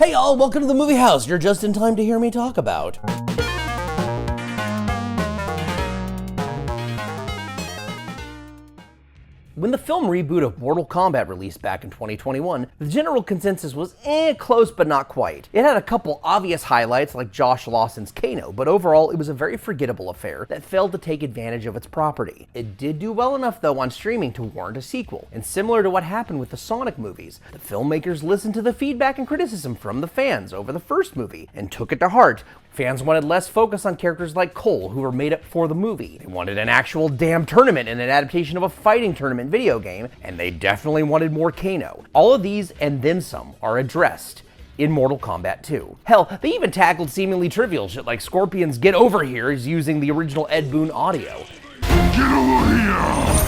Hey y'all, welcome to the Movie Howze. You're just in time to hear me talk about. When the film reboot of Mortal Kombat released back in 2021, the general consensus was close but not quite. It had a couple obvious highlights like Josh Lawson's Kano, but overall it was a very forgettable affair that failed to take advantage of its property. It did do well enough though on streaming to warrant a sequel, and similar to what happened with the Sonic movies, the filmmakers listened to the feedback and criticism from the fans over the first movie and took it to heart. Fans wanted less focus on characters like Cole, who were made up for the movie. They wanted an actual damn tournament and an adaptation of a fighting tournament video game, and they definitely wanted more Kano. All of these, and then some, are addressed in Mortal Kombat 2. Hell, they even tackled seemingly trivial shit like Scorpion's "Get Over Here" is using the original Ed Boon audio. Get over here!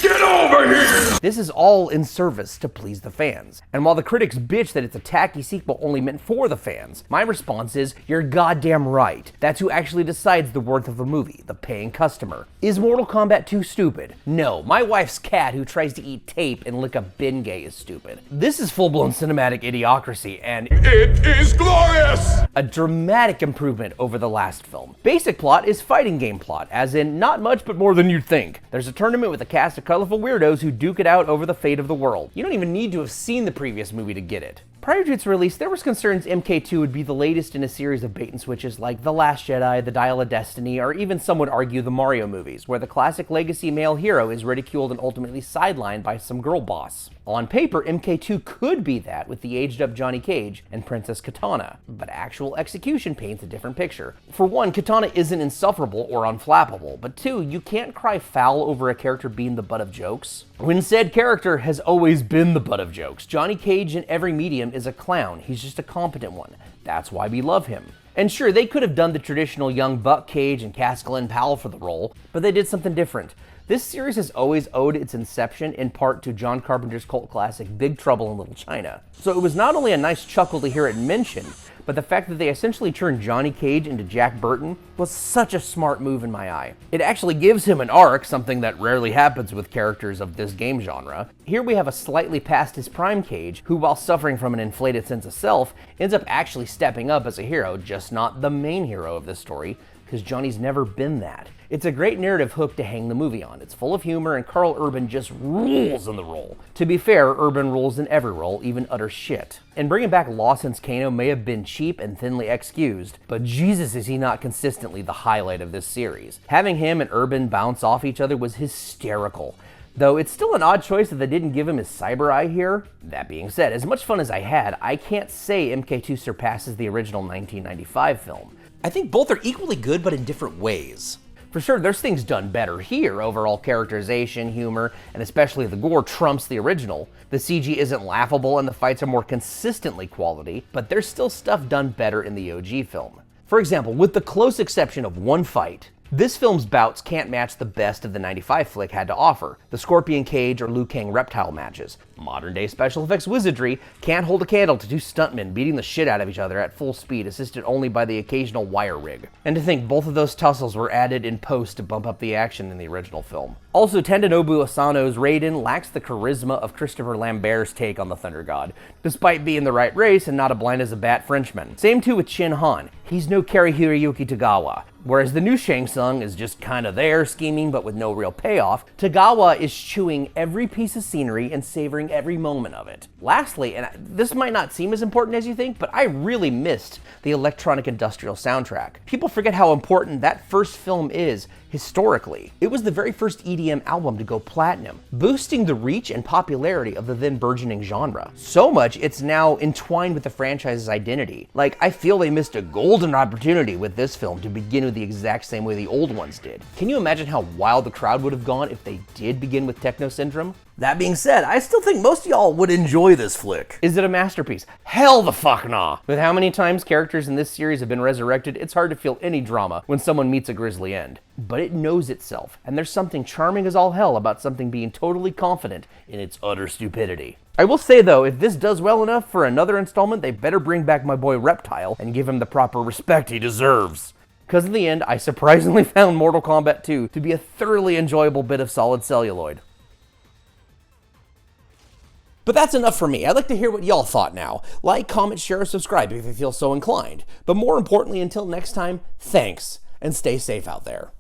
Get over here! This is all in service to please the fans. And while the critics bitch that it's a tacky sequel only meant for the fans, my response is, you're goddamn right. That's who actually decides the worth of the movie, the paying customer. Is Mortal Kombat 2 stupid? No, my wife's cat who tries to eat tape and lick a Bengay is stupid. This is full-blown cinematic idiocracy, and it is glorious! A dramatic improvement over the last film. Basic plot is fighting game plot, as in not much but more than you'd think. There's a tournament with a cast of colorful weirdos who duke it out over the fate of the world. You don't even need to have seen the previous movie to get it. Prior to its release, there was concerns MK2 would be the latest in a series of bait and switches like The Last Jedi, The Dial of Destiny, or even some would argue the Mario movies, where the classic legacy male hero is ridiculed and ultimately sidelined by some girl boss. On paper, MK2 could be that with the aged-up Johnny Cage and Princess Kitana, but actual execution paints a different picture. For one, Kitana isn't insufferable or unflappable, but two, you can't cry foul over a character being the butt of jokes when said character has always been the butt of jokes. Johnny Cage in every medium is a clown. He's just a competent one. That's why we love him. And sure, they could have done the traditional young buck Cage and Caskellin Powell for the role, but they did something different. This series has always owed its inception in part to John Carpenter's cult classic Big Trouble in Little China. So it was not only a nice chuckle to hear it mentioned, but the fact that they essentially turned Johnny Cage into Jack Burton was such a smart move in my eye. It actually gives him an arc, something that rarely happens with characters of this game genre. Here we have a slightly past his prime Cage, who while suffering from an inflated sense of self, ends up actually stepping up as a hero, just not the main hero of this story, because Johnny's never been that. It's a great narrative hook to hang the movie on. It's full of humor, and Karl Urban just rules in the role. To be fair, Urban rules in every role, even utter shit. And bringing back Lawson's Kano may have been cheap and thinly excused, but Jesus is he not consistently the highlight of this series. Having him and Urban bounce off each other was hysterical. Though it's still an odd choice that they didn't give him his cyber eye here. That being said, as much fun as I had, I can't say MK2 surpasses the original 1995 film. I think both are equally good, but in different ways. For sure, there's things done better here. Overall characterization, humor, and especially the gore trumps the original. The CG isn't laughable and the fights are more consistently quality, but there's still stuff done better in the OG film. For example, with the close exception of one fight, this film's bouts can't match the best of the 95 flick had to offer, the Scorpion Cage or Liu Kang reptile matches. Modern day special effects wizardry can't hold a candle to two stuntmen beating the shit out of each other at full speed, assisted only by the occasional wire rig. And to think both of those tussles were added in post to bump up the action in the original film. Also, Tendanobu Asano's Raiden lacks the charisma of Christopher Lambert's take on the Thunder God, despite being the right race and not a blind as a bat Frenchman. Same too with Shin Han. He's no Kari Hiroyuki Tagawa. Whereas the new Shang Tsung is just kinda there, scheming but with no real payoff, Tagawa is chewing every piece of scenery and savoring every moment of it. Lastly, and this might not seem as important as you think, but I really missed the electronic industrial soundtrack. People forget how important that first film is historically. It was the very first EDM album to go platinum, boosting the reach and popularity of the then burgeoning genre. So much it's now entwined with the franchise's identity. Like, I feel they missed a golden opportunity with this film to begin with the exact same way the old ones did. Can you imagine how wild the crowd would have gone if they did begin with Techno Syndrome? That being said, I still think most of y'all would enjoy this flick. Is it a masterpiece? Hell the fuck nah! With how many times characters in this series have been resurrected, it's hard to feel any drama when someone meets a grisly end. But it knows itself, and there's something charming as all hell about something being totally confident in its utter stupidity. I will say though, if this does well enough for another installment, they better bring back my boy Reptile and give him the proper respect he deserves. Because in the end, I surprisingly found Mortal Kombat 2 to be a thoroughly enjoyable bit of solid celluloid. But that's enough for me. I'd like to hear what y'all thought now. Like, comment, share, or subscribe if you feel so inclined. But more importantly, until next time, thanks, and stay safe out there.